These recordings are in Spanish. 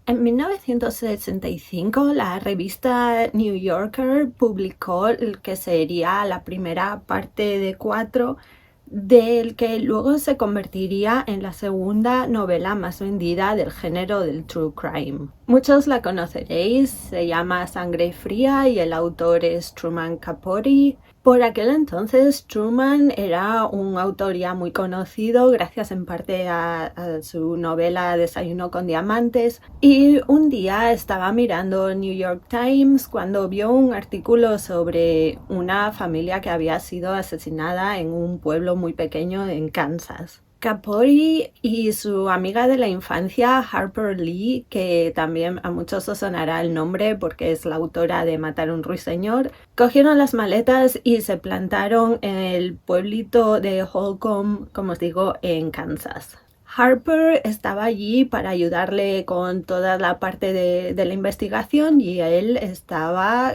En 1965, la revista New Yorker publicó el que sería la primera parte de 4 del que luego se convertiría en la segunda novela más vendida del género del true crime. Muchos la conoceréis, se llama Sangre Fría y el autor es Truman Capote. Por aquel entonces Truman era un autor ya muy conocido gracias en parte a su novela Desayuno con Diamantes, y un día estaba mirando New York Times cuando vio un artículo sobre una familia que había sido asesinada en un pueblo muy pequeño en Kansas. Capote y su amiga de la infancia, Harper Lee, que también a muchos os sonará el nombre porque es la autora de Matar a un ruiseñor, cogieron las maletas y se plantaron en el pueblito de Holcomb, como os digo, en Kansas. Harper estaba allí para ayudarle con toda la parte de la investigación y él estaba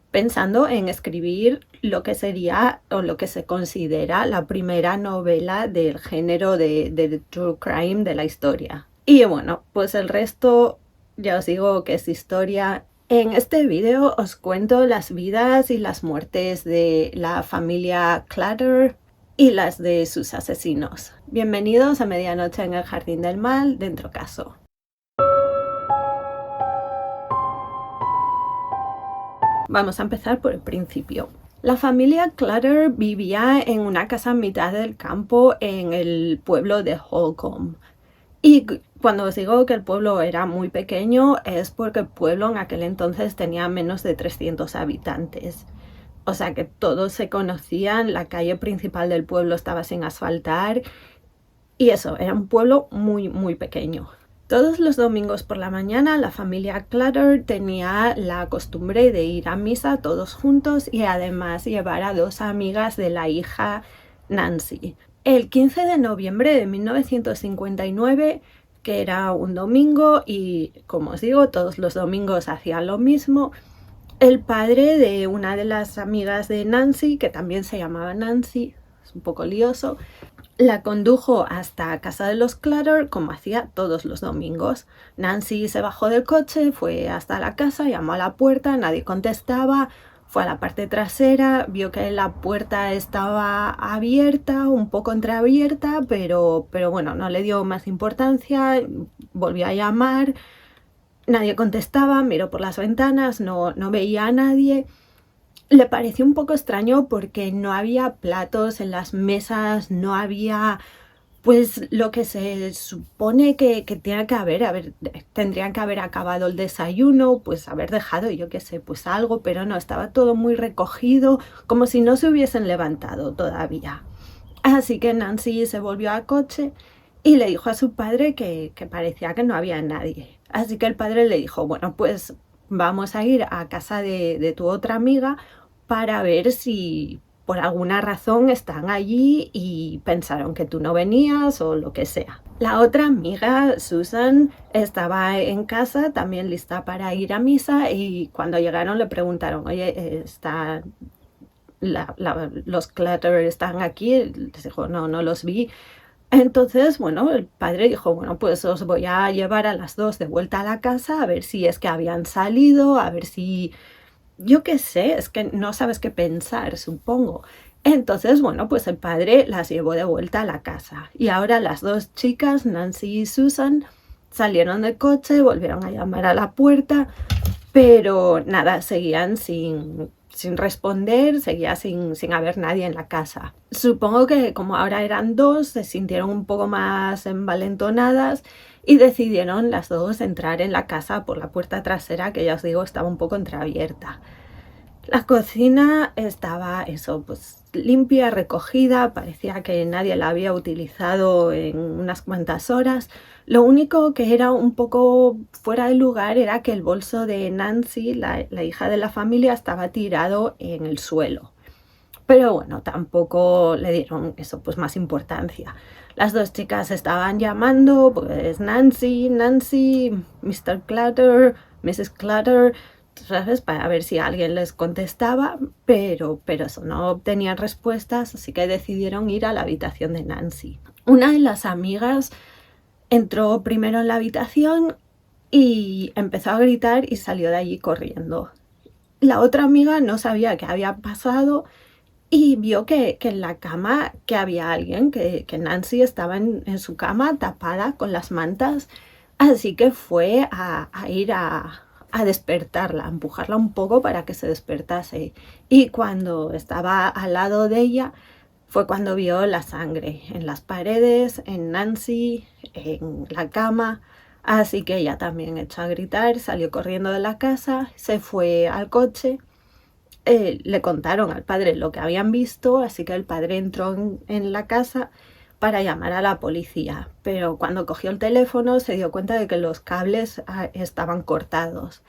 pensando en escribir lo que sería o lo que se considera la primera novela del género de true crime de la historia. Y bueno, pues el resto ya os digo que es historia. En este vídeo os cuento las vidas y las muertes de la familia Clutter y las de sus asesinos. Bienvenidos a Medianoche en el Jardín del Mal, dentro caso. Vamos a empezar por el principio. La familia Clutter vivía en una casa en mitad del campo en el pueblo de Holcomb. Y cuando os digo que el pueblo era muy pequeño es porque el pueblo en aquel entonces tenía menos de 300 habitantes. O sea que todos se conocían, la calle principal del pueblo estaba sin asfaltar y eso, era un pueblo muy muy pequeño. Todos los domingos por la mañana la familia Clutter tenía la costumbre de ir a misa todos juntos y además llevar a 2 amigas de la hija Nancy. El 15 de noviembre de 1959, que era un domingo y como os digo todos los domingos hacían lo mismo, el padre de una de las amigas de Nancy, que también se llamaba Nancy, es un poco lioso, la condujo hasta casa de los Clutter como hacía todos los domingos. Nancy se bajó del coche, fue hasta la casa, llamó a la puerta, nadie contestaba, fue a la parte trasera, vio que la puerta estaba abierta, un poco entreabierta, pero bueno, no le dio más importancia, volvió a llamar, nadie contestaba, miró por las ventanas, no veía a nadie. Le pareció un poco extraño porque no había platos en las mesas, no había pues lo que se supone que tiene que haber, tendrían que haber acabado el desayuno, pues haber dejado, yo qué sé, pues algo, pero no, estaba todo muy recogido, como si no se hubiesen levantado todavía. Así que Nancy se volvió al coche y le dijo a su padre que parecía que no había nadie. Así que el padre le dijo, bueno, pues vamos a ir a casa de tu otra amiga para ver si por alguna razón están allí y pensaron que tú no venías o lo que sea. La otra amiga, Susan, estaba en casa también lista para ir a misa y cuando llegaron le preguntaron, oye, los Clutter están aquí. Les dijo, no los vi. Entonces, bueno, el padre dijo, bueno, pues os voy a llevar a las 2 de vuelta a la casa a ver si es que habían salido, a ver si, yo qué sé, es que no sabes qué pensar, supongo. Entonces, bueno, pues el padre las llevó de vuelta a la casa. Y ahora las 2 chicas, Nancy y Susan, salieron del coche, volvieron a llamar a la puerta, pero nada, seguían sin responder, seguía sin haber nadie en la casa. Supongo que como ahora eran 2, se sintieron un poco más envalentonadas y decidieron las 2 entrar en la casa por la puerta trasera, que ya os digo estaba un poco entreabierta. La cocina estaba eso, pues limpia, recogida, parecía que nadie la había utilizado en unas cuantas horas. Lo único que era un poco fuera de lugar era que el bolso de Nancy, la hija de la familia, estaba tirado en el suelo. Pero bueno, tampoco le dieron eso pues más importancia. Las 2 chicas estaban llamando, pues Nancy, Mr. Clutter, Mrs. Clutter, ¿sabes? Para ver si alguien les contestaba, pero eso, no obtenían respuestas, así que decidieron ir a la habitación de Nancy. Una de las amigas entró primero en la habitación y empezó a gritar y salió de allí corriendo. La otra amiga no sabía qué había pasado y vio que en la cama que había alguien, que Nancy estaba en su cama tapada con las mantas, así que fue a ir a despertarla, a empujarla un poco para que se despertase. Y cuando estaba al lado de ella, fue cuando vio la sangre en las paredes, en Nancy, en la cama. Así que ella también echó a gritar, salió corriendo de la casa, se fue al coche. Le contaron al padre lo que habían visto, así que el padre entró en la casa para llamar a la policía. Pero cuando cogió el teléfono se dio cuenta de que los cables estaban cortados.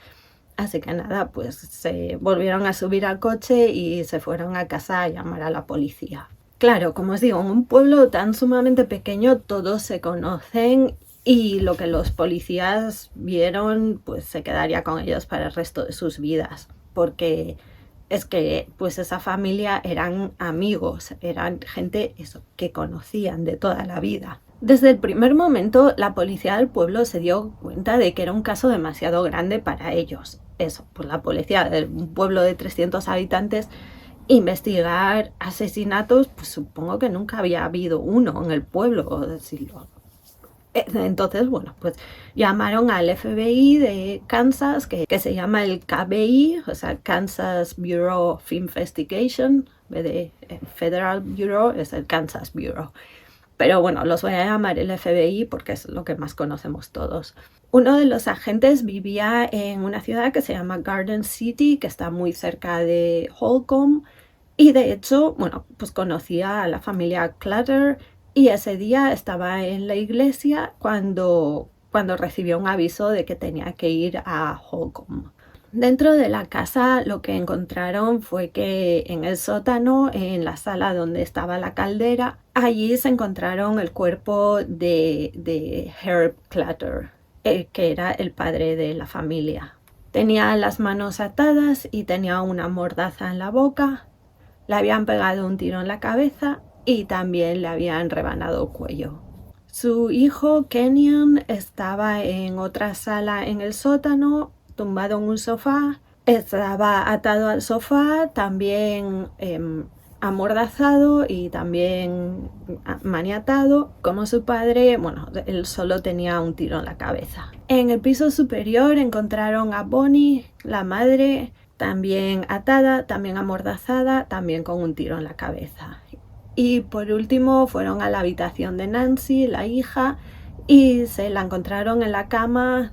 Así que nada, pues se volvieron a subir al coche y se fueron a casa a llamar a la policía. Claro, como os digo, en un pueblo tan sumamente pequeño todos se conocen y lo que los policías vieron pues se quedaría con ellos para el resto de sus vidas, porque es que pues esa familia eran amigos, eran gente eso, que conocían de toda la vida. Desde el primer momento la policía del pueblo se dio cuenta de que era un caso demasiado grande para ellos. Eso, pues la policía de un pueblo de 300 habitantes investigar asesinatos, pues supongo que nunca había habido uno en el pueblo. Entonces, bueno, pues llamaron al FBI de Kansas, que se llama el KBI, o sea, Kansas Bureau of Investigation, en vez de Federal Bureau, es el Kansas Bureau. Pero bueno, los voy a llamar el FBI porque es lo que más conocemos todos. Uno de los agentes vivía en una ciudad que se llama Garden City, que está muy cerca de Holcomb, y de hecho, bueno, pues conocía a la familia Clutter y ese día estaba en la iglesia cuando recibió un aviso de que tenía que ir a Holcomb. Dentro de la casa lo que encontraron fue que en el sótano, en la sala donde estaba la caldera, allí se encontraron el cuerpo de Herb Clutter, que era el padre de la familia. Tenía las manos atadas y tenía una mordaza en la boca. Le habían pegado un tiro en la cabeza y también le habían rebanado el cuello. Su hijo Kenyon estaba en otra sala en el sótano, tumbado en un sofá. Estaba atado al sofá, también amordazado y también maniatado. Como su padre, bueno, él solo tenía un tiro en la cabeza. En el piso superior encontraron a Bonnie, la madre, también atada, también amordazada, también con un tiro en la cabeza. Y por último fueron a la habitación de Nancy, la hija, y se la encontraron en la cama,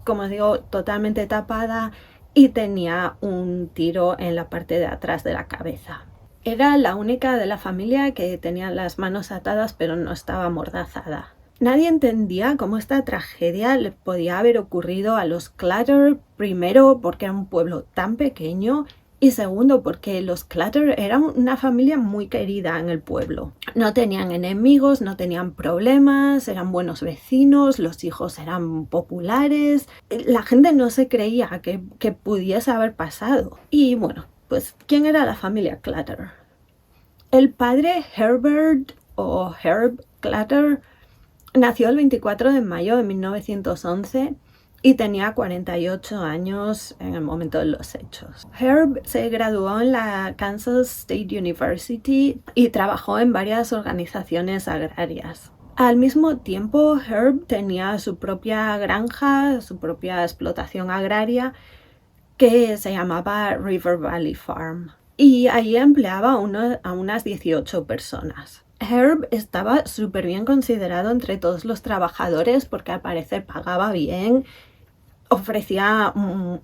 como os digo, totalmente tapada y tenía un tiro en la parte de atrás de la cabeza. Era la única de la familia que tenía las manos atadas pero no estaba amordazada. Nadie entendía cómo esta tragedia le podía haber ocurrido a los Clutter, primero porque era un pueblo tan pequeño y segundo porque los Clutter eran una familia muy querida en el pueblo. No tenían enemigos, no tenían problemas, eran buenos vecinos, los hijos eran populares. La gente no se creía que pudiese haber pasado. Y bueno, pues ¿quién era la familia Clutter? El padre Herbert o Herb Clutter nació el 24 de mayo de 1911 y tenía 48 años en el momento de los hechos. Herb se graduó en la Kansas State University y trabajó en varias organizaciones agrarias. Al mismo tiempo, Herb tenía su propia granja, su propia explotación agraria que se llamaba River Valley Farm y allí empleaba a unas 18 personas. Herb estaba súper bien considerado entre todos los trabajadores porque al parecer pagaba bien, ofrecía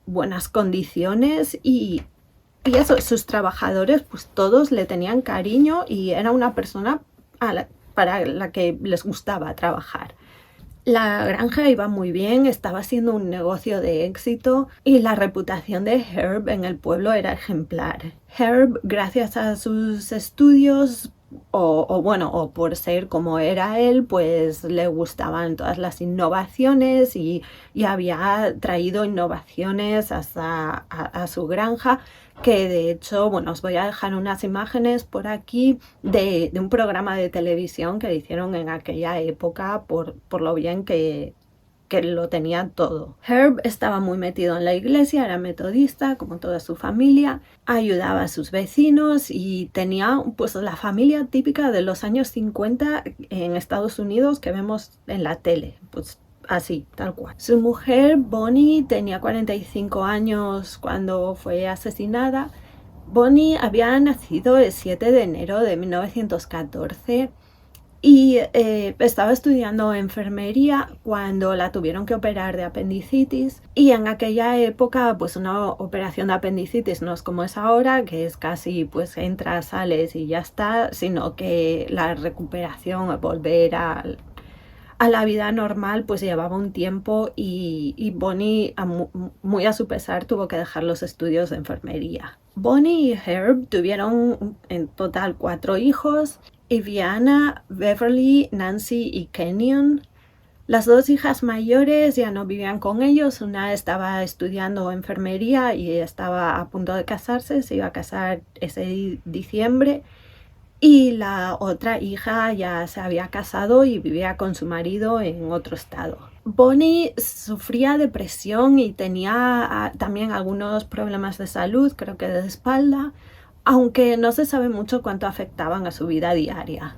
buenas condiciones y eso, sus trabajadores pues todos le tenían cariño y era una persona para la que les gustaba trabajar. La granja iba muy bien, estaba siendo un negocio de éxito y la reputación de Herb en el pueblo era ejemplar. Herb, gracias a sus estudios o por ser como era él, pues le gustaban todas las innovaciones y había traído innovaciones a su granja, que de hecho, bueno, os voy a dejar unas imágenes por aquí de un programa de televisión que hicieron en aquella época por lo bien que que lo tenía todo. Herb estaba muy metido en la iglesia, era metodista, como toda su familia, ayudaba a sus vecinos y tenía pues la familia típica de los años 50 en Estados Unidos que vemos en la tele, pues así, tal cual. Su mujer, Bonnie, tenía 45 años cuando fue asesinada. Bonnie había nacido el 7 de enero de 1914 y estaba estudiando enfermería cuando la tuvieron que operar de apendicitis, y en aquella época pues una operación de apendicitis no es como es ahora, que es casi pues entras, sales y ya está, sino que la recuperación, volver a la vida normal, pues llevaba un tiempo y Bonnie, muy a su pesar, tuvo que dejar los estudios de enfermería. Bonnie y Herb tuvieron en total 4 hijos: Iviana, Beverly, Nancy y Kenyon. Las 2 hijas mayores ya no vivían con ellos, una estaba estudiando enfermería y estaba a punto de casarse, se iba a casar ese diciembre, y la otra hija ya se había casado y vivía con su marido en otro estado. Bonnie sufría depresión y tenía también algunos problemas de salud, creo que de espalda, aunque no se sabe mucho cuánto afectaban a su vida diaria.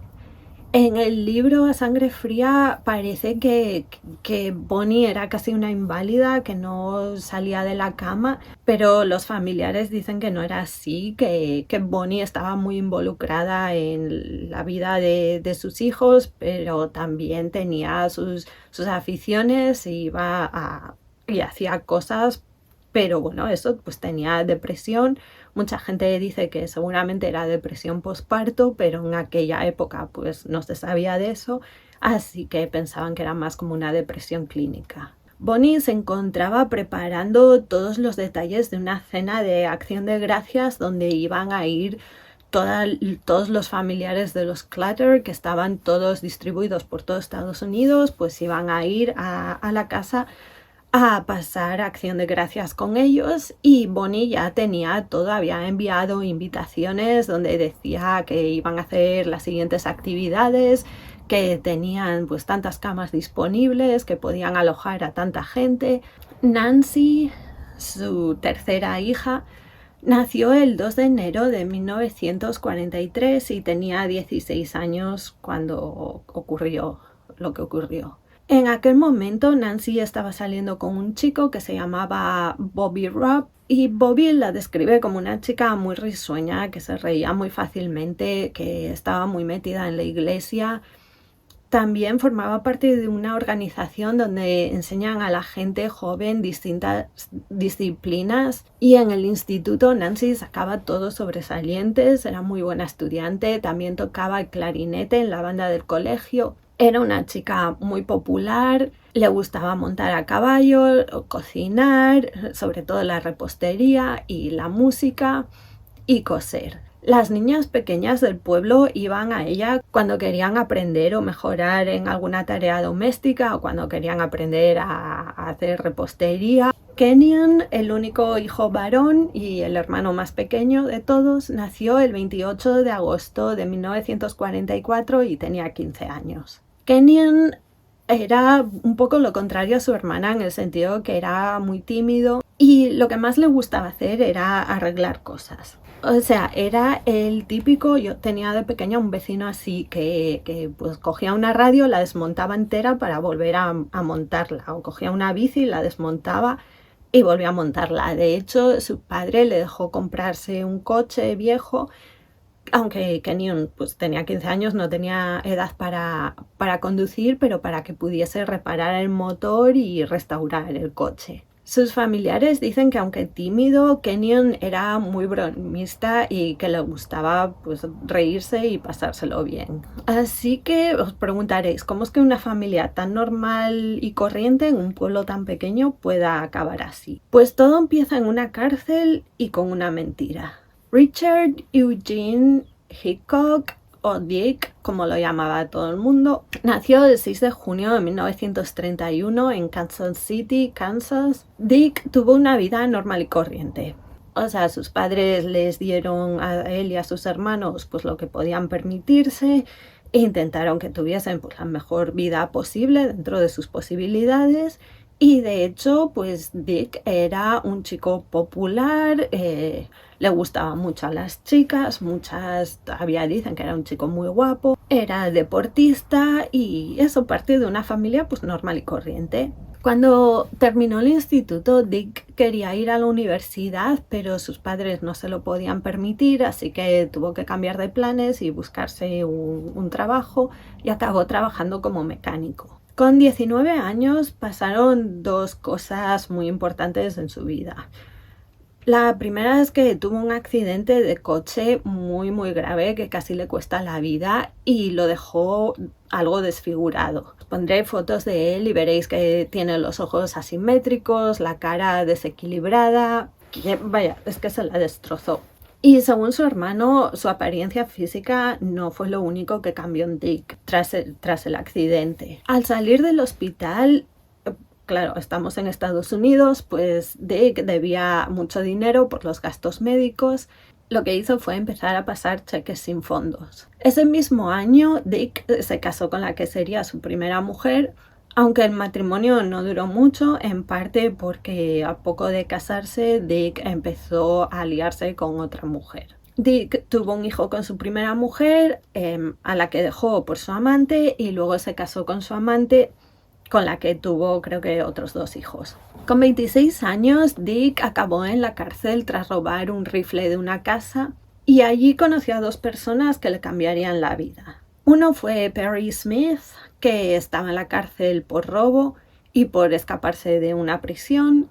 En el libro A Sangre Fría parece que Bonnie era casi una inválida, que no salía de la cama, pero los familiares dicen que no era así, que Bonnie estaba muy involucrada en la vida de sus hijos, pero también tenía sus aficiones, iba y hacía cosas, pero bueno, eso pues tenía depresión. Mucha gente dice que seguramente era depresión posparto, pero en aquella época pues no se sabía de eso, así que pensaban que era más como una depresión clínica. Bonnie se encontraba preparando todos los detalles de una cena de Acción de Gracias donde iban a ir todos los familiares de los Clutter, que estaban todos distribuidos por todo Estados Unidos, pues iban a ir a la casa a pasar Acción de Gracias con ellos, y Bonnie ya tenía todo, había enviado invitaciones donde decía que iban a hacer las siguientes actividades, que tenían pues tantas camas disponibles, que podían alojar a tanta gente. Nancy, su tercera hija, nació el 2 de enero de 1943 y tenía 16 años cuando ocurrió lo que ocurrió. En aquel momento Nancy estaba saliendo con un chico que se llamaba Bobby Robb, y Bobby la describe como una chica muy risueña, que se reía muy fácilmente, que estaba muy metida en la iglesia. También formaba parte de una organización donde enseñan a la gente joven distintas disciplinas, y en el instituto Nancy sacaba todos sobresalientes, era muy buena estudiante, también tocaba el clarinete en la banda del colegio. Era una chica muy popular, le gustaba montar a caballo, cocinar, sobre todo la repostería y la música, y coser. Las niñas pequeñas del pueblo iban a ella cuando querían aprender o mejorar en alguna tarea doméstica, o cuando querían aprender a hacer repostería. Kenyon, el único hijo varón y el hermano más pequeño de todos, nació el 28 de agosto de 1944 y tenía 15 años. Kenyon era un poco lo contrario a su hermana, en el sentido que era muy tímido y lo que más le gustaba hacer era arreglar cosas. O sea, era el típico, yo tenía de pequeña un vecino así que pues cogía una radio, la desmontaba entera para volver a montarla, o cogía una bici, la desmontaba y volvía a montarla. De hecho, su padre le dejó comprarse un coche viejo, aunque Kenyon pues tenía 15 años, no tenía edad para conducir, pero para que pudiese reparar el motor y restaurar el coche. Sus familiares dicen que aunque tímido, Kenyon era muy bromista y que le gustaba pues reírse y pasárselo bien. Así que os preguntaréis, ¿cómo es que una familia tan normal y corriente en un pueblo tan pequeño pueda acabar así? Pues todo empieza en una cárcel y con una mentira. Richard Eugene Hickok, o Dick, como lo llamaba todo el mundo, nació el 6 de junio de 1931 en Kansas City, Kansas. Dick tuvo una vida normal y corriente. O sea, sus padres les dieron a él y a sus hermanos pues lo que podían permitirse. e intentaron que tuviesen pues, la mejor vida posible dentro de sus posibilidades. Y de hecho, pues Dick era un chico popular, le gustaban mucho a las chicas, muchas todavía dicen que era un chico muy guapo, era deportista y eso parte de una familia pues normal y corriente. Cuando terminó el instituto, Dick quería ir a la universidad, pero sus padres no se lo podían permitir, así que tuvo que cambiar de planes y buscarse un trabajo y acabó trabajando como mecánico. Con 19 años pasaron dos cosas muy importantes en su vida. La primera es que tuvo un accidente de coche muy grave que casi le cuesta la vida y lo dejó algo desfigurado. Os pondré fotos de él y veréis que tiene los ojos asimétricos, la cara desequilibrada, que vaya, es que se la destrozó. Y según su hermano, su apariencia física no fue lo único que cambió en Dick tras el accidente. Al salir del hospital, claro, estamos en Estados Unidos, pues Dick debía mucho dinero por los gastos médicos. Lo que hizo fue empezar a pasar cheques sin fondos. Ese mismo año, Dick se casó con la que sería su primera mujer, aunque el matrimonio no duró mucho, en parte porque a poco de casarse, Dick empezó a liarse con otra mujer. Dick tuvo un hijo con su primera mujer, a la que dejó por su amante, y luego se casó con su amante, con la que tuvo creo que otros 2 hijos. Con 26 años, Dick acabó en la cárcel tras robar un rifle de una casa y allí conoció a 2 personas que le cambiarían la vida. Uno fue Perry Smith, que estaba en la cárcel por robo y por escaparse de una prisión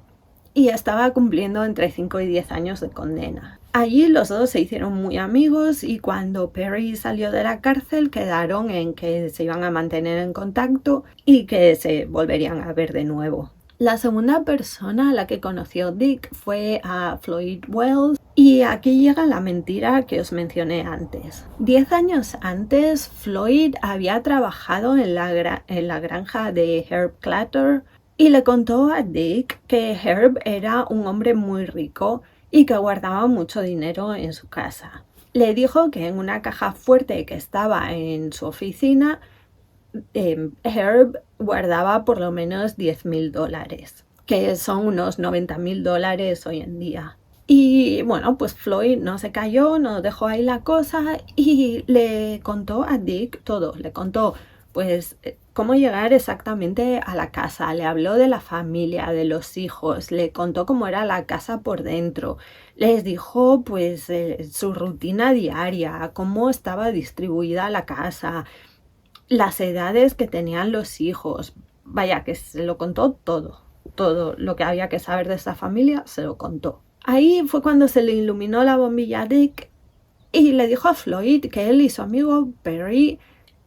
y estaba cumpliendo entre 5 y 10 años de condena. Allí los dos se hicieron muy amigos y cuando Perry salió de la cárcel quedaron en que se iban a mantener en contacto y que se volverían a ver de nuevo. La segunda persona a la que conoció Dick fue a Floyd Wells y aquí llega la mentira que os mencioné antes. 10 años antes, Floyd había trabajado en la granja de Herb Clutter y le contó a Dick que Herb era un hombre muy rico y que guardaba mucho dinero en su casa. Le dijo que en una caja fuerte que estaba en su oficina, Herb guardaba por lo menos $10,000, que son unos $90,000 hoy en día. Y bueno, pues Floyd no se cayó, no dejó ahí la cosa y le contó a Dick todo. Le contó pues cómo llegar exactamente a la casa, le habló de la familia, de los hijos, le contó cómo era la casa por dentro, les dijo pues su rutina diaria, cómo estaba distribuida la casa, las edades que tenían los hijos. Vaya, que se lo contó todo lo que había que saber de esta familia se lo contó. Ahí fue cuando se le iluminó la bombilla a Dick y le dijo a Floyd que él y su amigo Perry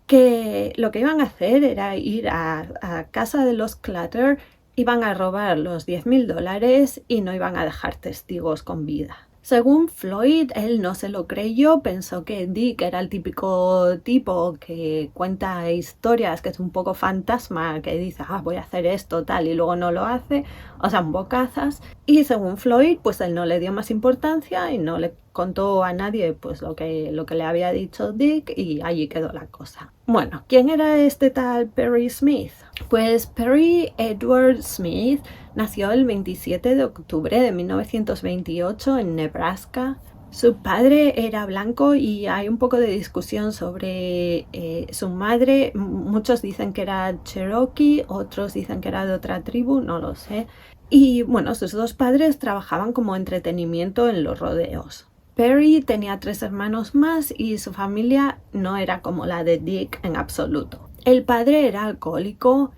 que lo que iban a hacer era ir a casa de los Clutter, iban a robar los $10,000 y no iban a dejar testigos con vida. Según Floyd, él no se lo creyó, pensó que Dick era el típico tipo que cuenta historias, que es un poco fantasma, que dice, voy a hacer esto, tal, y luego no lo hace, o sea, un bocazas. Y según Floyd, pues él no le dio más importancia y no le contó a nadie pues lo que le había dicho Dick y allí quedó la cosa. Bueno, ¿quién era este tal Perry Smith? Pues Perry Edward Smith nació el 27 de octubre de 1928 en Nebraska. Su padre era blanco y hay un poco de discusión sobre su madre. Muchos dicen que era Cherokee, otros dicen que era de otra tribu, no lo sé. Y bueno, sus 2 padres trabajaban como entretenimiento en los rodeos. Perry tenía 3 hermanos más y su familia no era como la de Dick en absoluto. El padre era alcohólico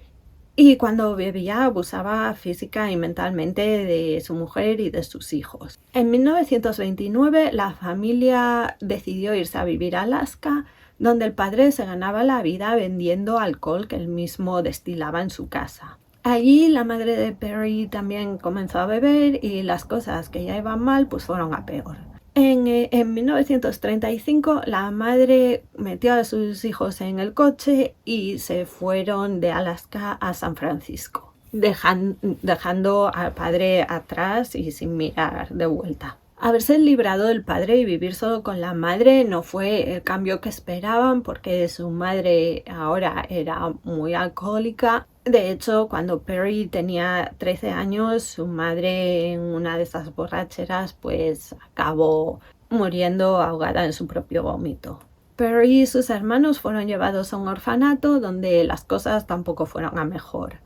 y cuando bebía abusaba física y mentalmente de su mujer y de sus hijos. En 1929 la familia decidió irse a vivir a Alaska, donde el padre se ganaba la vida vendiendo alcohol que él mismo destilaba en su casa. Allí la madre de Perry también comenzó a beber y las cosas que ya iban mal pues fueron a peor. En 1935 la madre metió a sus hijos en el coche y se fueron de Alaska a San Francisco, dejando al padre atrás y sin mirar de vuelta. Haberse librado del padre y vivir solo con la madre no fue el cambio que esperaban, porque su madre ahora era muy alcohólica. De hecho, cuando Perry tenía 13 años, su madre en una de esas borracheras pues acabó muriendo ahogada en su propio vómito. Perry y sus hermanos fueron llevados a un orfanato donde las cosas tampoco fueron a mejor.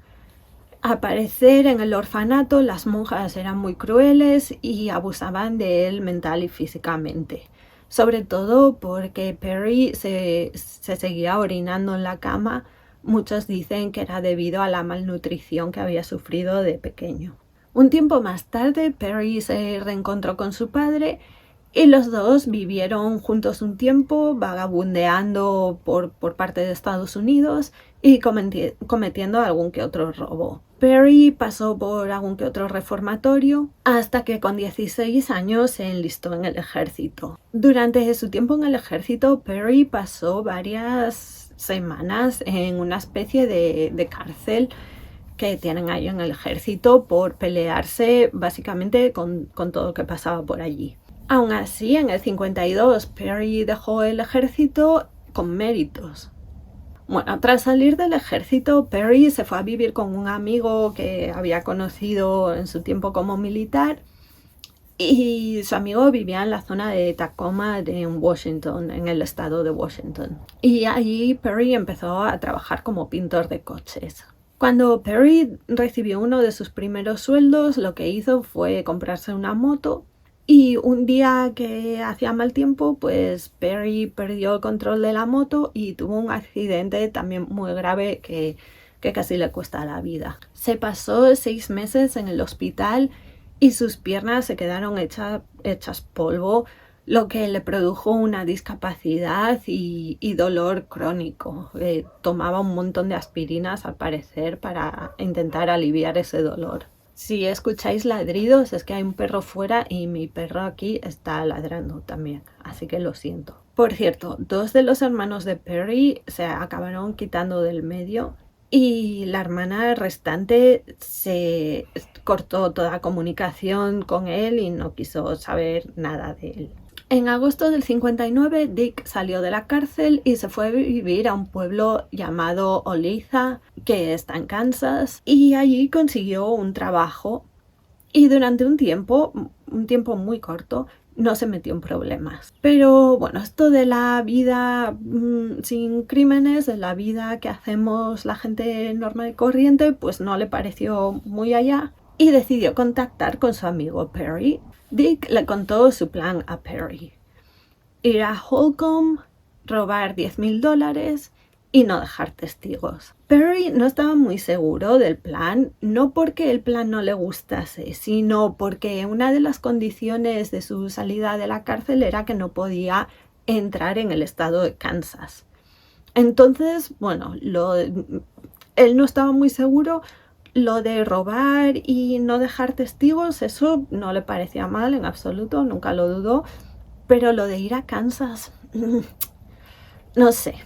Al parecer, en el orfanato las monjas eran muy crueles y abusaban de él mental y físicamente. Sobre todo porque Perry se seguía orinando en la cama. Muchos dicen que era debido a la malnutrición que había sufrido de pequeño. Un tiempo más tarde, Perry se reencontró con su padre y los dos vivieron juntos un tiempo, vagabundeando por parte de Estados Unidos y cometiendo algún que otro robo. Perry pasó por algún que otro reformatorio hasta que con 16 años se enlistó en el ejército. Durante su tiempo en el ejército, Perry pasó varias semanas en una especie de cárcel que tienen ahí en el ejército por pelearse básicamente con todo lo que pasaba por allí. Aún así, en el 52, Perry dejó el ejército con méritos. Bueno, tras salir del ejército, Perry se fue a vivir con un amigo que había conocido en su tiempo como militar, y su amigo vivía en la zona de Tacoma en Washington, en el estado de Washington. Y allí Perry empezó a trabajar como pintor de coches. Cuando Perry recibió uno de sus primeros sueldos, lo que hizo fue comprarse una moto. Y un día que hacía mal tiempo, pues Perry perdió el control de la moto y tuvo un accidente también muy grave que casi le cuesta la vida. Se pasó 6 meses en el hospital y sus piernas se quedaron hechas polvo, lo que le produjo una discapacidad y dolor crónico. Tomaba un montón de aspirinas, al parecer, para intentar aliviar ese dolor. Si escucháis ladridos es que hay un perro fuera y mi perro aquí está ladrando también, así que lo siento. Por cierto, 2 de los hermanos de Perry se acabaron quitando del medio y la hermana restante se cortó toda comunicación con él y no quiso saber nada de él. En agosto del 59, Dick salió de la cárcel y se fue a vivir a un pueblo llamado Olathe, que está en Kansas, y allí consiguió un trabajo y durante un tiempo muy corto, no se metió en problemas. Pero bueno, esto de la vida sin crímenes, de la vida que hacemos la gente normal y corriente, pues no le pareció muy allá y decidió contactar con su amigo Perry. Dick le contó su plan a Perry: ir a Holcomb, robar $10,000 y no dejar testigos. Perry no estaba muy seguro del plan, no porque el plan no le gustase, sino porque una de las condiciones de su salida de la cárcel era que no podía entrar en el estado de Kansas. Entonces, bueno, él no estaba muy seguro. Lo de robar y no dejar testigos, eso no le parecía mal en absoluto, nunca lo dudó. Pero lo de ir a Kansas, no sé.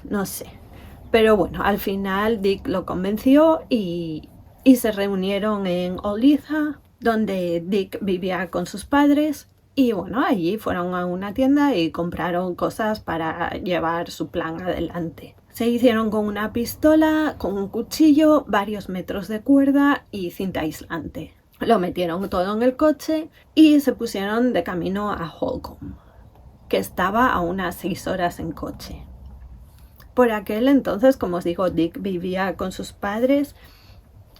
Pero bueno, al final Dick lo convenció y se reunieron en Olathe, donde Dick vivía con sus padres. Y bueno, allí fueron a una tienda y compraron cosas para llevar su plan adelante. Se hicieron con una pistola, con un cuchillo, varios metros de cuerda y cinta aislante. Lo metieron todo en el coche y se pusieron de camino a Holcomb, que estaba a unas 6 horas en coche. Por aquel entonces, como os digo, Dick vivía con sus padres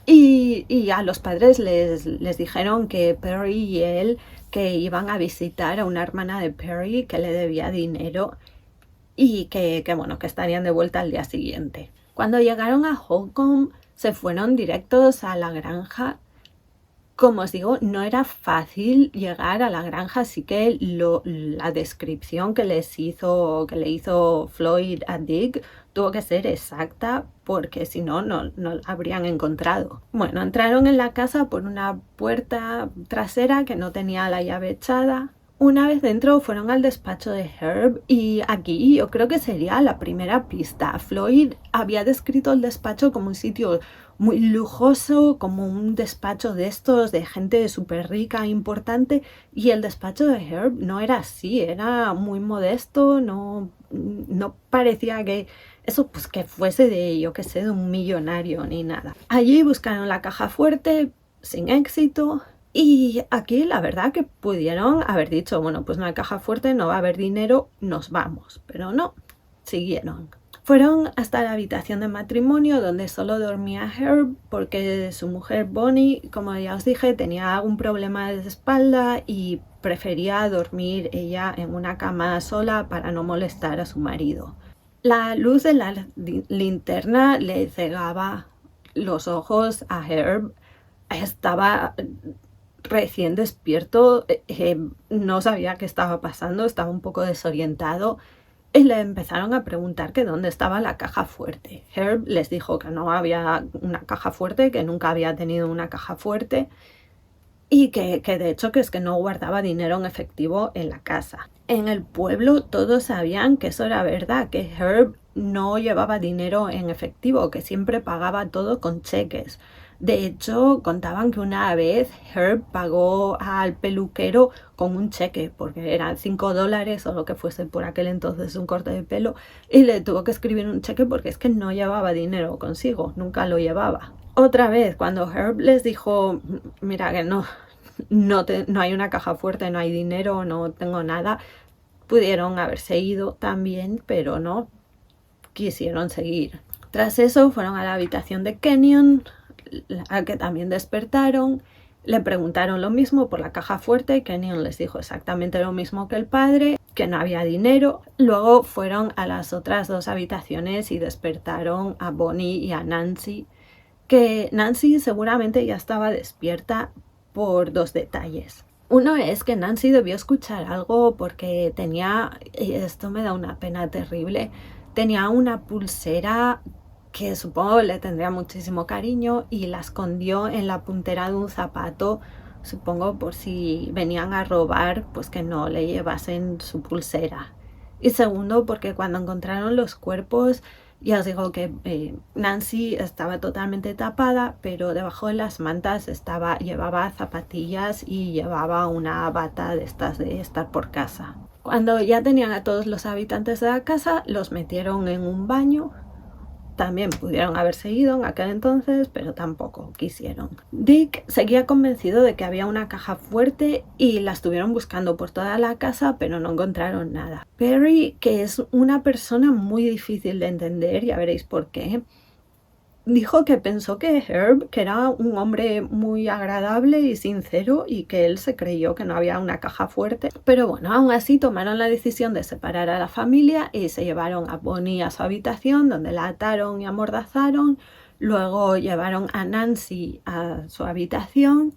y a los padres les dijeron que Perry y él que iban a visitar a una hermana de Perry que le debía dinero y que estarían de vuelta al día siguiente. Cuando llegaron a Holcomb, se fueron directos a la granja. Como os digo, no era fácil llegar a la granja, así que la descripción que le hizo Floyd a Dick tuvo que ser exacta, porque si no, no la habrían encontrado. Bueno, entraron en la casa por una puerta trasera que no tenía la llave echada. Una vez dentro fueron al despacho de Herb y aquí yo creo que sería la primera pista. Floyd había descrito el despacho como un sitio muy lujoso, como un despacho de estos de gente súper rica, importante, y el despacho de Herb no era así, era muy modesto, no parecía que eso pues que fuese de, yo que sé, de un millonario ni nada. Allí buscaron la caja fuerte, sin éxito, y aquí la verdad que pudieron haber dicho, bueno, pues no hay caja fuerte, no va a haber dinero, nos vamos, pero no, siguieron. Fueron hasta la habitación de matrimonio donde solo dormía Herb porque su mujer Bonnie, como ya os dije, tenía algún problema de espalda y prefería dormir ella en una cama sola para no molestar a su marido. La luz de la linterna le cegaba los ojos a Herb. Estaba recién despierto, no sabía qué estaba pasando, estaba un poco desorientado. Y le empezaron a preguntar que dónde estaba la caja fuerte. Herb les dijo que no había una caja fuerte, que nunca había tenido una caja fuerte y que de hecho que es que no guardaba dinero en efectivo en la casa. En el pueblo todos sabían que eso era verdad, que Herb no llevaba dinero en efectivo, que siempre pagaba todo con cheques. De hecho, contaban que una vez Herb pagó al peluquero con un cheque, porque eran $5 o lo que fuese por aquel entonces un corte de pelo, y le tuvo que escribir un cheque porque es que no llevaba dinero consigo, nunca lo llevaba. Otra vez, cuando Herb les dijo, mira que no hay una caja fuerte, no hay dinero, no tengo nada, pudieron haberse ido también, pero no quisieron seguir. Tras eso fueron a la habitación de Kenyon, al que también despertaron, le preguntaron lo mismo por la caja fuerte y Kenyon les dijo exactamente lo mismo que el padre, que no había dinero. Luego fueron a las otras dos habitaciones y despertaron a Bonnie y a Nancy, que Nancy seguramente ya estaba despierta por dos detalles. Uno es que Nancy debió escuchar algo porque tenía, y esto me da una pena terrible, tenía una pulsera que supongo le tendría muchísimo cariño y la escondió en la puntera de un zapato, supongo por si venían a robar, pues que no le llevasen su pulsera. Y segundo, porque cuando encontraron los cuerpos, ya os digo que Nancy estaba totalmente tapada, pero debajo de las mantas llevaba zapatillas y llevaba una bata de estas de estar por casa. Cuando ya tenían a todos los habitantes de la casa, los metieron en un baño. También pudieron haberse ido en aquel entonces, pero tampoco quisieron. Dick seguía convencido de que había una caja fuerte y la estuvieron buscando por toda la casa, pero no encontraron nada. Perry, que es una persona muy difícil de entender, ya veréis por qué, dijo que pensó que Herb, que era un hombre muy agradable y sincero y que él se creyó que no había una caja fuerte. Pero bueno, aún así tomaron la decisión de separar a la familia y se llevaron a Bonnie a su habitación donde la ataron y amordazaron. Luego llevaron a Nancy a su habitación.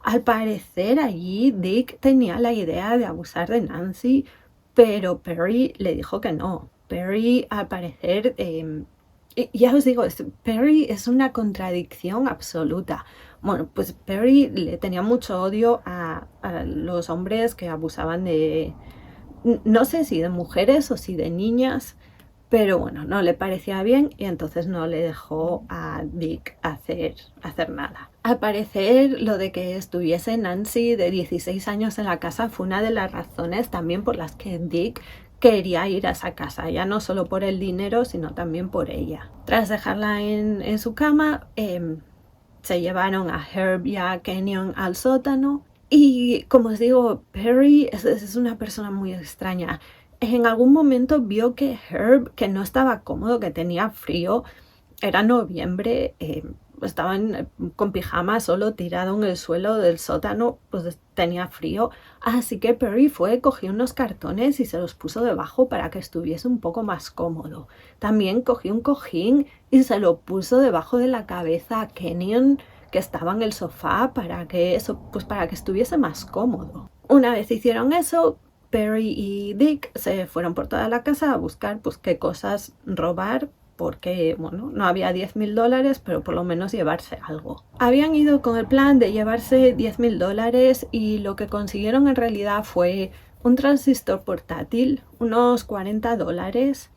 Al parecer allí Dick tenía la idea de abusar de Nancy, pero Perry le dijo que no. Perry al parecer... ya os digo, Perry es una contradicción absoluta. Bueno, pues Perry le tenía mucho odio a los hombres que abusaban de, no sé si de mujeres o si de niñas, pero bueno, no le parecía bien y entonces no le dejó a Dick hacer nada. Al parecer, lo de que estuviese Nancy de 16 años en la casa fue una de las razones también por las que Dick quería ir a esa casa, ya no solo por el dinero, sino también por ella. Tras dejarla en su cama, se llevaron a Herb y a Kenyon al sótano. Y como os digo, Perry es una persona muy extraña. En algún momento vio que Herb, que no estaba cómodo, que tenía frío, era noviembre, estaban con pijama solo tirado en el suelo del sótano, pues tenía frío, así que Perry cogió unos cartones y se los puso debajo para que estuviese un poco más cómodo. También cogió un cojín y se lo puso debajo de la cabeza a Kenyon, que estaba en el sofá, para que estuviese más cómodo. Una vez hicieron eso, Perry y Dick se fueron por toda la casa a buscar pues qué cosas robar, porque bueno, no había $10.000, pero por lo menos llevarse algo. Habían ido con el plan de llevarse $10.000 y lo que consiguieron en realidad fue un transistor portátil, unos $40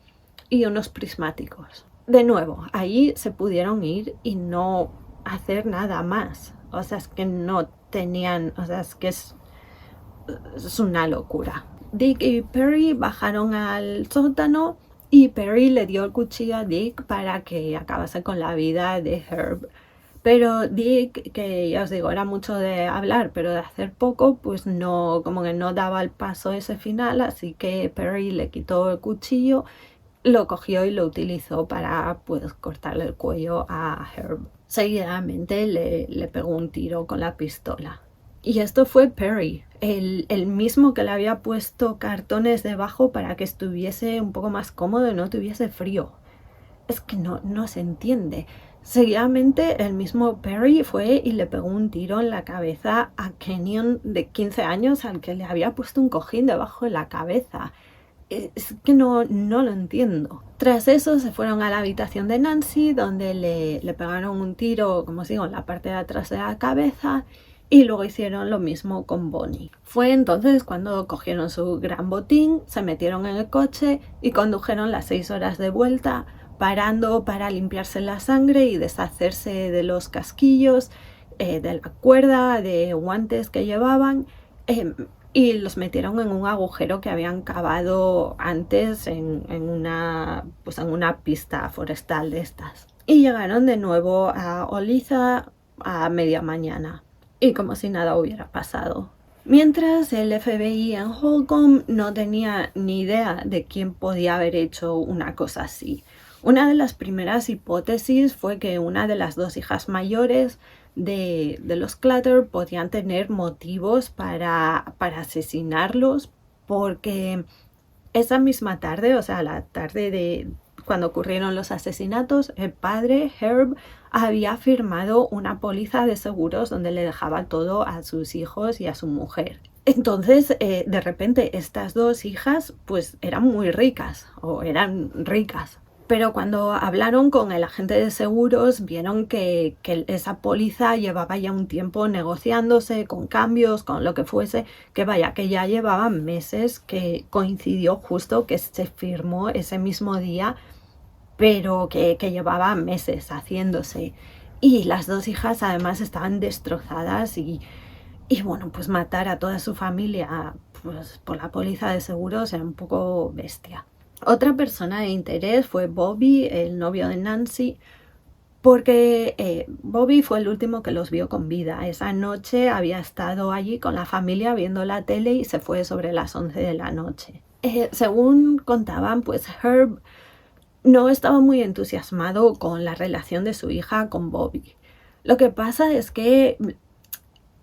y unos prismáticos. De nuevo, ahí se pudieron ir y no hacer nada más. O sea, es que no tenían, o sea, es que es una locura. Dick y Perry bajaron al sótano y Perry le dio el cuchillo a Dick para que acabase con la vida de Herb. Pero Dick, que ya os digo, era mucho de hablar, pero de hacer poco, pues no, como que no daba el paso ese final, así que Perry le quitó el cuchillo, lo cogió y lo utilizó para, pues, cortarle el cuello a Herb. Seguidamente le pegó un tiro con la pistola. Y esto fue Perry, el mismo que le había puesto cartones debajo para que estuviese un poco más cómodo y no tuviese frío. Es que no se entiende. Seguidamente el mismo Perry fue y le pegó un tiro en la cabeza a Kenyon de 15 años al que le había puesto un cojín debajo de la cabeza. Es que no lo entiendo. Tras eso se fueron a la habitación de Nancy, donde le pegaron un tiro, como os digo, en la parte de atrás de la cabeza, y luego hicieron lo mismo con Bonnie. Fue entonces cuando cogieron su gran botín, se metieron en el coche y condujeron las 6 horas de vuelta, parando para limpiarse la sangre y deshacerse de los casquillos, de la cuerda, de guantes que llevaban, y los metieron en un agujero que habían cavado antes en una pista forestal de estas. Y llegaron de nuevo a Olathe a media mañana, y como si nada hubiera pasado. Mientras el FBI en Holcomb no tenía ni idea de quién podía haber hecho una cosa así. Una de las primeras hipótesis fue que una de las 2 hijas mayores de los Clutter podían tener motivos para asesinarlos, porque esa misma tarde, o sea, la tarde de cuando ocurrieron los asesinatos, el padre, Herb, había firmado una póliza de seguros donde le dejaba todo a sus hijos y a su mujer. Entonces, de repente, estas 2 hijas, pues eran muy ricas, o eran ricas. Pero cuando hablaron con el agente de seguros, vieron que esa póliza llevaba ya un tiempo negociándose, con cambios, con lo que fuese, que vaya, que ya llevaba meses, que coincidió justo que se firmó ese mismo día, pero que llevaba meses haciéndose. Y las 2 hijas además estaban destrozadas y bueno, pues matar a toda su familia, pues, por la póliza de seguros era un poco bestia. Otra persona de interés fue Bobby, el novio de Nancy, porque Bobby fue el último que los vio con vida. Esa noche había estado allí con la familia viendo la tele y se fue sobre las 11 de la noche. Según contaban, pues Herb no estaba muy entusiasmado con la relación de su hija con Bobby. Lo que pasa es que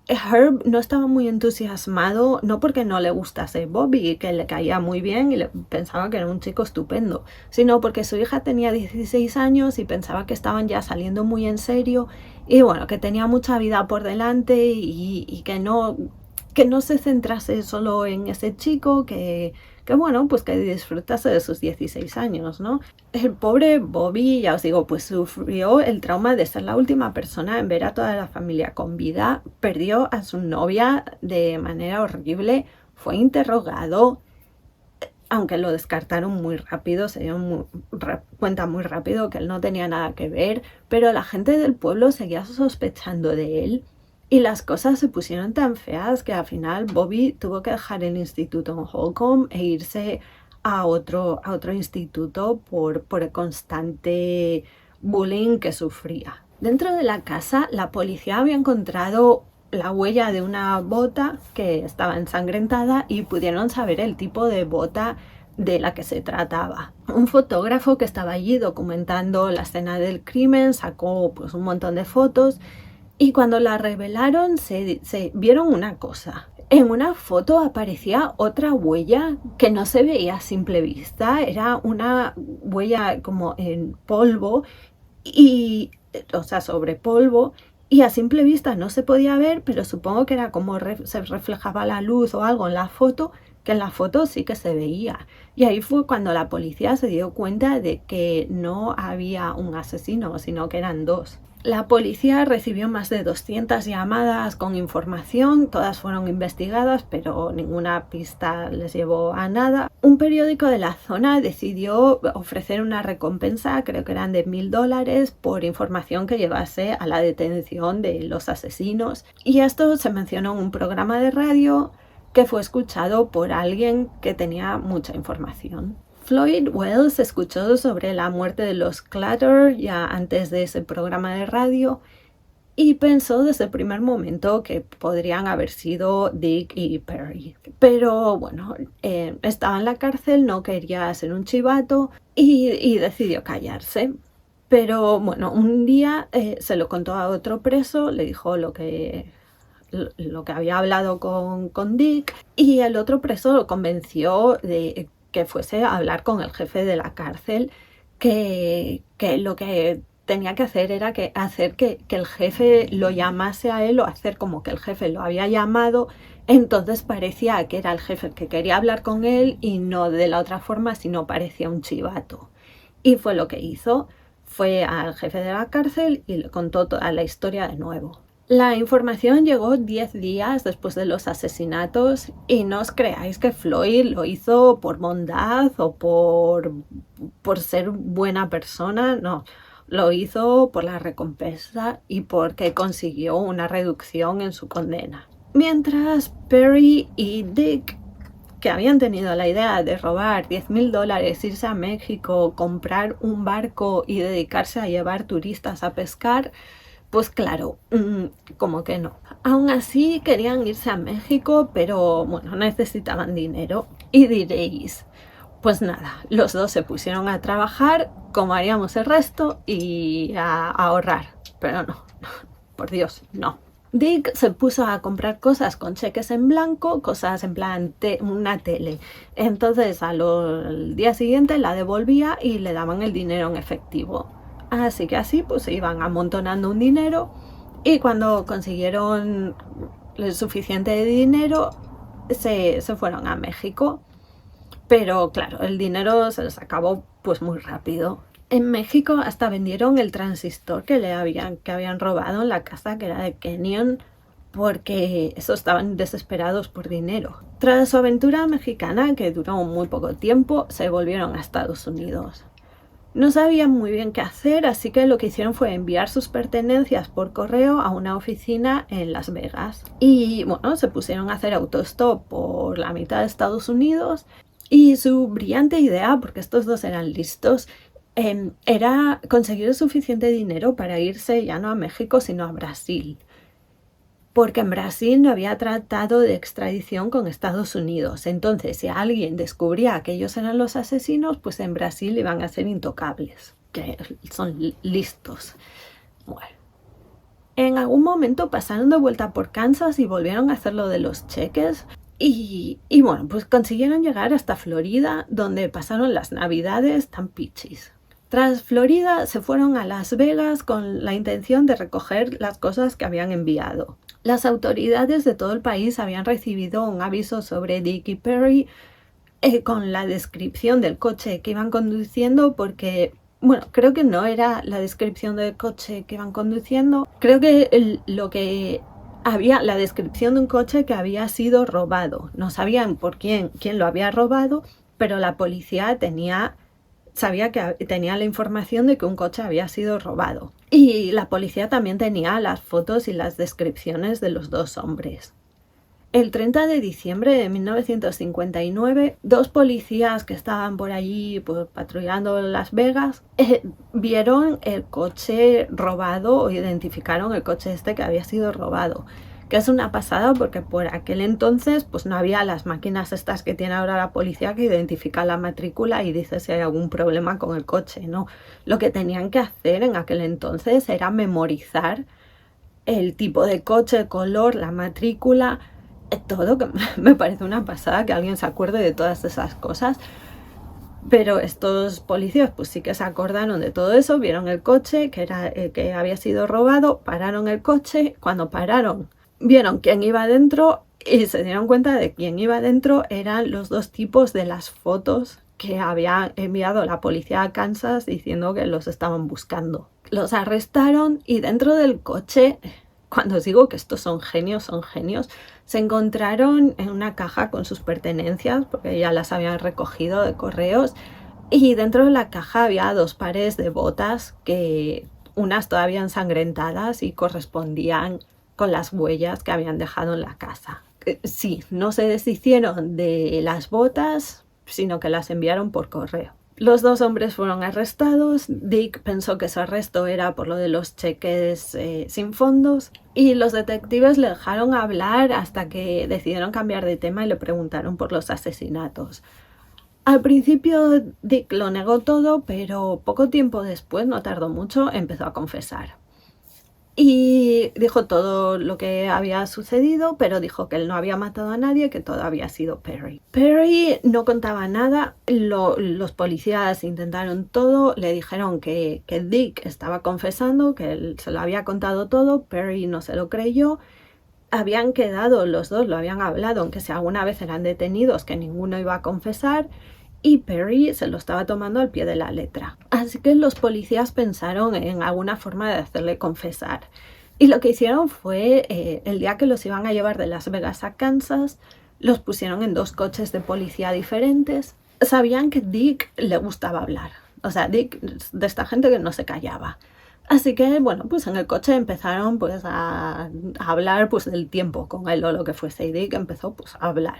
Herb no estaba muy entusiasmado, no porque no le gustase Bobby, que le caía muy bien y pensaba que era un chico estupendo, sino porque su hija tenía 16 años y pensaba que estaban ya saliendo muy en serio y bueno, que tenía mucha vida por delante y que no se centrase solo en ese chico, que bueno, pues que disfrutase de sus 16 años, ¿no? El pobre Bobby, ya os digo, pues sufrió el trauma de ser la última persona en ver a toda la familia con vida, perdió a su novia de manera horrible, fue interrogado, aunque lo descartaron muy rápido, se dieron cuenta muy rápido que él no tenía nada que ver, pero la gente del pueblo seguía sospechando de él. Y las cosas se pusieron tan feas que al final Bobby tuvo que dejar el instituto en Holcomb e irse a otro instituto por el constante bullying que sufría. Dentro de la casa, la policía había encontrado la huella de una bota que estaba ensangrentada y pudieron saber el tipo de bota de la que se trataba. Un fotógrafo que estaba allí documentando la escena del crimen sacó, pues, un montón de fotos. Y cuando la revelaron se vieron una cosa. En una foto aparecía otra huella que no se veía a simple vista. Era una huella como en polvo, o sea, sobre polvo. Y a simple vista no se podía ver, pero supongo que era como se reflejaba la luz o algo en la foto, que en la foto sí que se veía. Y ahí fue cuando la policía se dio cuenta de que no había un asesino, sino que eran 2. La policía recibió más de 200 llamadas con información, todas fueron investigadas, pero ninguna pista les llevó a nada. Un periódico de la zona decidió ofrecer una recompensa, creo que eran de $1000, por información que llevase a la detención de los asesinos. Y esto se mencionó en un programa de radio que fue escuchado por alguien que tenía mucha información. Floyd Wells escuchó sobre la muerte de los Clutter ya antes de ese programa de radio y pensó desde el primer momento que podrían haber sido Dick y Perry. Pero bueno, estaba en la cárcel, no quería ser un chivato y decidió callarse. Pero bueno, un día se lo contó a otro preso, le dijo lo que había hablado con Dick, y el otro preso lo convenció de que fuese a hablar con el jefe de la cárcel, que lo que tenía que hacer era hacer que el jefe lo llamase a él, o hacer como que el jefe lo había llamado, entonces parecía que era el jefe el que quería hablar con él y no de la otra forma, sino parecía un chivato. Y fue lo que hizo, fue al jefe de la cárcel y le contó toda la historia de nuevo. La información llegó 10 días después de los asesinatos y no os creáis que Floyd lo hizo por bondad o por ser buena persona, no. Lo hizo por la recompensa y porque consiguió una reducción en su condena. Mientras Perry y Dick, que habían tenido la idea de robar $10,000, irse a México, comprar un barco y dedicarse a llevar turistas a pescar, pues claro, como que no. Aún así querían irse a México, pero bueno, necesitaban dinero. Y diréis, pues nada, los dos se pusieron a trabajar como haríamos el resto y a ahorrar. Pero no, por Dios, no. Dick se puso a comprar cosas con cheques en blanco, cosas en plan una tele. Entonces al día siguiente la devolvía y le daban el dinero en efectivo. Así que así pues se iban amontonando un dinero y cuando consiguieron el suficiente dinero se fueron a México. Pero claro, el dinero se les acabó pues muy rápido. En México hasta vendieron el transistor que habían robado en la casa, que era de Kenyon, porque esos estaban desesperados por dinero. Tras su aventura mexicana, que duró muy poco tiempo, se volvieron a Estados Unidos. No sabían muy bien qué hacer, así que lo que hicieron fue enviar sus pertenencias por correo a una oficina en Las Vegas. Y bueno, se pusieron a hacer autostop por la mitad de Estados Unidos y su brillante idea, porque estos dos eran listos, era conseguir suficiente dinero para irse ya no a México sino a Brasil. Porque en Brasil no había tratado de extradición con Estados Unidos. Entonces, si alguien descubría que ellos eran los asesinos, pues en Brasil iban a ser intocables, que son listos. Bueno, en algún momento pasaron de vuelta por Kansas y volvieron a hacer lo de los cheques. Y bueno, pues consiguieron llegar hasta Florida, donde pasaron las navidades tan pichis. Tras Florida se fueron a Las Vegas con la intención de recoger las cosas que habían enviado. Las autoridades de todo el país habían recibido un aviso sobre Dick y Perry con la descripción del coche que iban conduciendo, porque, bueno, creo que no era la descripción del coche que iban conduciendo. Creo que lo que había, la descripción de un coche que había sido robado. No sabían por quién lo había robado, pero la policía sabía que tenía la información de que un coche había sido robado. Y la policía también tenía las fotos y las descripciones de los dos hombres. El 30 de diciembre de 1959, dos policías que estaban por allí pues, patrullando Las Vegas vieron el coche robado o identificaron el coche que había sido robado. Que es una pasada porque por aquel entonces pues no había las máquinas estas que tiene ahora la policía que identifica la matrícula y dice si hay algún problema con el coche, ¿no? Lo que tenían que hacer en aquel entonces era memorizar el tipo de coche, el color, la matrícula, todo, que me parece una pasada que alguien se acuerde de todas esas cosas. Pero estos policías pues sí que se acordaron de todo eso, vieron el coche que era el que había sido robado, pararon el coche. Cuando pararon vieron quién iba dentro y se dieron cuenta de quién iba dentro eran los dos tipos de las fotos que había enviado la policía a Kansas diciendo que los estaban buscando. Los arrestaron y dentro del coche, cuando os digo que estos son genios, se encontraron en una caja con sus pertenencias, porque ya las habían recogido de correos, y dentro de la caja había 2 pares de botas, que unas todavía ensangrentadas y correspondían con las huellas que habían dejado en la casa. Sí, no se deshicieron de las botas, sino que las enviaron por correo. Los 2 hombres fueron arrestados. Dick pensó que su arresto era por lo de los cheques sin fondos, y los detectives le dejaron hablar hasta que decidieron cambiar de tema y le preguntaron por los asesinatos. Al principio Dick lo negó todo, pero poco tiempo después, no tardó mucho, empezó a confesar. Y dijo todo lo que había sucedido, pero dijo que él no había matado a nadie, que todo había sido Perry. Perry no contaba nada. Los policías intentaron todo, le dijeron que Dick estaba confesando, que él se lo había contado todo. Perry no se lo creyó. Habían quedado, los dos lo habían hablado, aunque si alguna vez eran detenidos, que ninguno iba a confesar. Y Perry se lo estaba tomando al pie de la letra. Así que los policías pensaron en alguna forma de hacerle confesar. Y lo que hicieron fue, el día que los iban a llevar de Las Vegas a Kansas, los pusieron en 2 coches de policía diferentes. Sabían que Dick le gustaba hablar. O sea, Dick, de esta gente que no se callaba. Así que, bueno, pues en el coche empezaron pues a hablar pues del tiempo con él o lo que fuese. Y Dick empezó pues a hablar.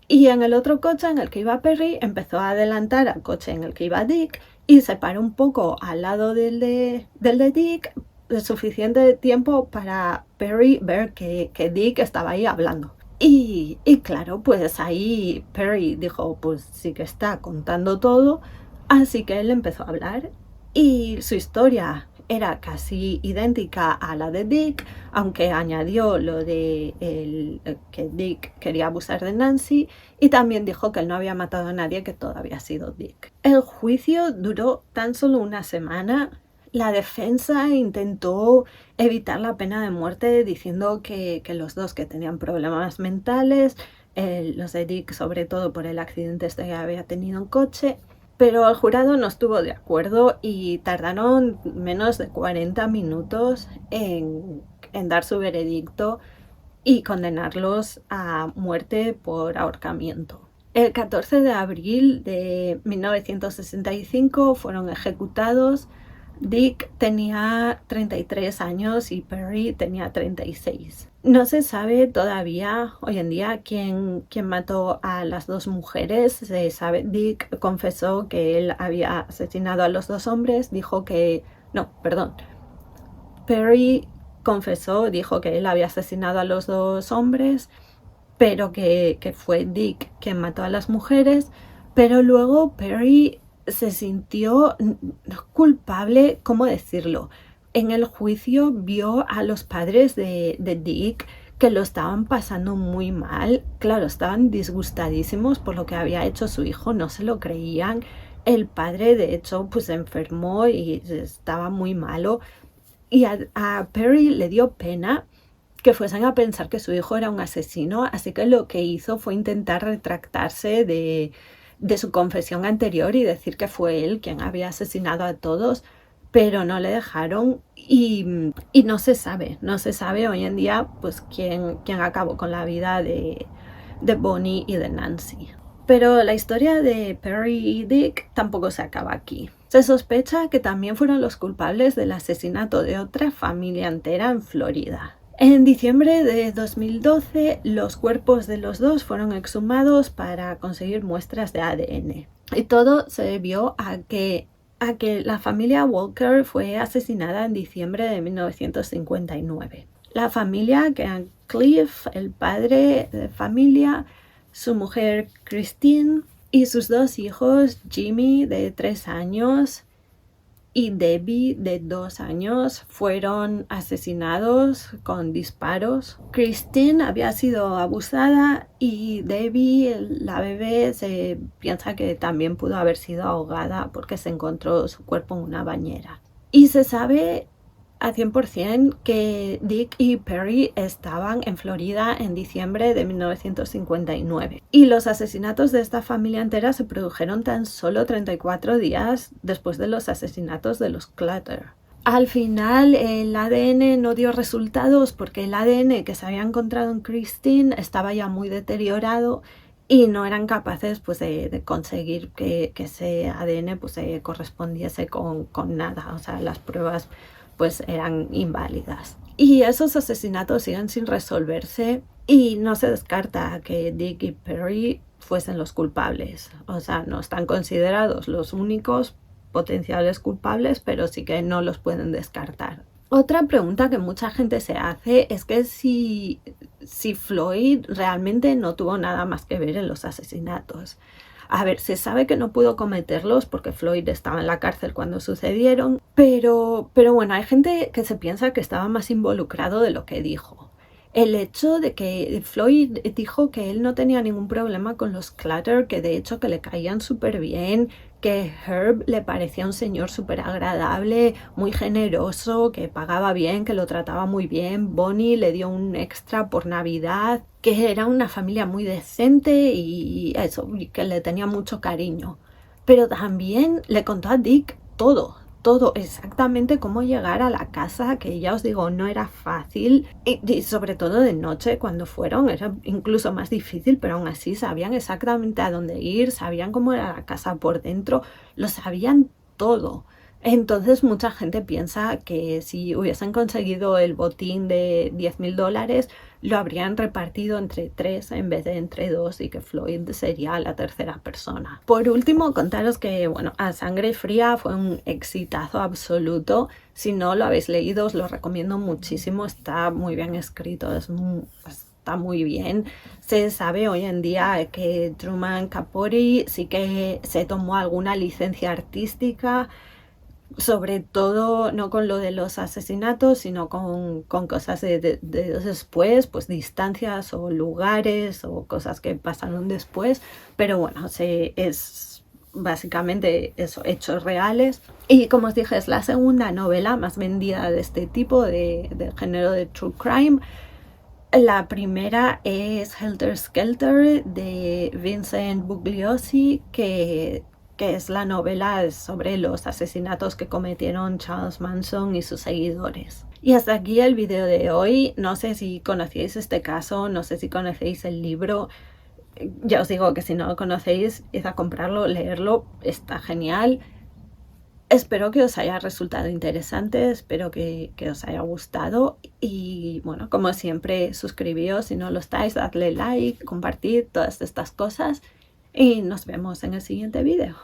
Y en el otro coche en el que iba Perry empezó a adelantar al coche en el que iba Dick y se paró un poco al lado del de Dick, de suficiente tiempo para Perry ver que Dick estaba ahí hablando. Y claro, pues ahí Perry dijo, pues sí que está contando todo, así que él empezó a hablar y su historia era casi idéntica a la de Dick, aunque añadió lo de que Dick quería abusar de Nancy, y también dijo que él no había matado a nadie, que todo había sido Dick. El juicio duró tan solo una semana. La defensa intentó evitar la pena de muerte diciendo que los dos que tenían problemas mentales, los de Dick sobre todo por el accidente este que había tenido en coche, pero el jurado no estuvo de acuerdo y tardaron menos de 40 minutos en dar su veredicto y condenarlos a muerte por ahorcamiento. El 14 de abril de 1965 fueron ejecutados. Dick tenía 33 años y Perry tenía 36. No se sabe todavía hoy en día quién mató a las 2 mujeres. Se sabe, Dick confesó que él había asesinado a los 2 hombres, dijo que... No, perdón. Perry confesó, dijo que él había asesinado a los 2 hombres, pero que fue Dick quien mató a las mujeres, pero luego Perry se sintió culpable, ¿cómo decirlo? En el juicio vio a los padres de Dick que lo estaban pasando muy mal. Claro, estaban disgustadísimos por lo que había hecho su hijo, no se lo creían. El padre, de hecho, pues se enfermó y estaba muy malo. Y a Perry le dio pena que fuesen a pensar que su hijo era un asesino, así que lo que hizo fue intentar retractarse de su confesión anterior y decir que fue él quien había asesinado a todos, pero no le dejaron y no se sabe hoy en día pues quién acabó con la vida de Bonnie y de Nancy. Pero la historia de Perry y Dick tampoco se acaba aquí. Se sospecha que también fueron los culpables del asesinato de otra familia entera en Florida. En diciembre de 2012, los cuerpos de los dos fueron exhumados para conseguir muestras de ADN. Y todo se debió a que la familia Walker fue asesinada en diciembre de 1959. La familia, que eran Cliff, el padre de familia, su mujer Christine y sus 2 hijos, Jimmy de 3 años y Debbie de 2 años, fueron asesinados con disparos. Christine había sido abusada y Debbie, la bebé, se piensa que también pudo haber sido ahogada porque se encontró su cuerpo en una bañera. Y se sabe a 100% que Dick y Perry estaban en Florida en diciembre de 1959. Y los asesinatos de esta familia entera se produjeron tan solo 34 días después de los asesinatos de los Clutter. Al final el ADN no dio resultados porque el ADN que se había encontrado en Christine estaba ya muy deteriorado y no eran capaces pues, de conseguir que ese ADN pues, correspondiese con nada. O sea, las pruebas pues, eran inválidas. Y esos asesinatos siguen sin resolverse y no se descarta que Dick y Perry fuesen los culpables. O sea, no están considerados los únicos potenciales culpables, pero sí que no los pueden descartar. Otra pregunta que mucha gente se hace es que si Floyd realmente no tuvo nada más que ver en los asesinatos. A ver, se sabe que no pudo cometerlos porque Floyd estaba en la cárcel cuando sucedieron, pero bueno, hay gente que se piensa que estaba más involucrado de lo que dijo. El hecho de que Floyd dijo que él no tenía ningún problema con los Clutter, que de hecho que le caían súper bien, que Herb le parecía un señor súper agradable, muy generoso, que pagaba bien, que lo trataba muy bien, Bonnie le dio un extra por Navidad, que era una familia muy decente y eso, y que le tenía mucho cariño. Pero también le contó a Dick todo exactamente cómo llegar a la casa, que ya os digo, no era fácil y sobre todo de noche cuando fueron era incluso más difícil, pero aún así sabían exactamente a dónde ir, sabían cómo era la casa por dentro, lo sabían todo. Entonces mucha gente piensa que si hubiesen conseguido el botín de $10.000 lo habrían repartido entre 3 en vez de entre 2 y que Floyd sería la tercera persona. Por último, contaros que bueno, A Sangre Fría fue un exitazo absoluto. Si no lo habéis leído os lo recomiendo muchísimo, está muy bien escrito, está muy bien. Se sabe hoy en día que Truman Capote sí que se tomó alguna licencia artística, sobre todo no con lo de los asesinatos, sino con cosas de después, pues distancias o lugares o cosas que pasaron después, pero bueno, es básicamente eso, hechos reales. Y como os dije, es la segunda novela más vendida de este tipo de género de true crime. La primera es Helter Skelter de Vincent Bugliosi, que es la novela sobre los asesinatos que cometieron Charles Manson y sus seguidores. Y hasta aquí el vídeo de hoy. No sé si conocéis este caso, no sé si conocéis el libro. Ya os digo que si no lo conocéis, id a comprarlo, leerlo, está genial. Espero que os haya resultado interesante, espero que os haya gustado y bueno, como siempre, suscribíos si no lo estáis, dadle like, compartid todas estas cosas y nos vemos en el siguiente vídeo.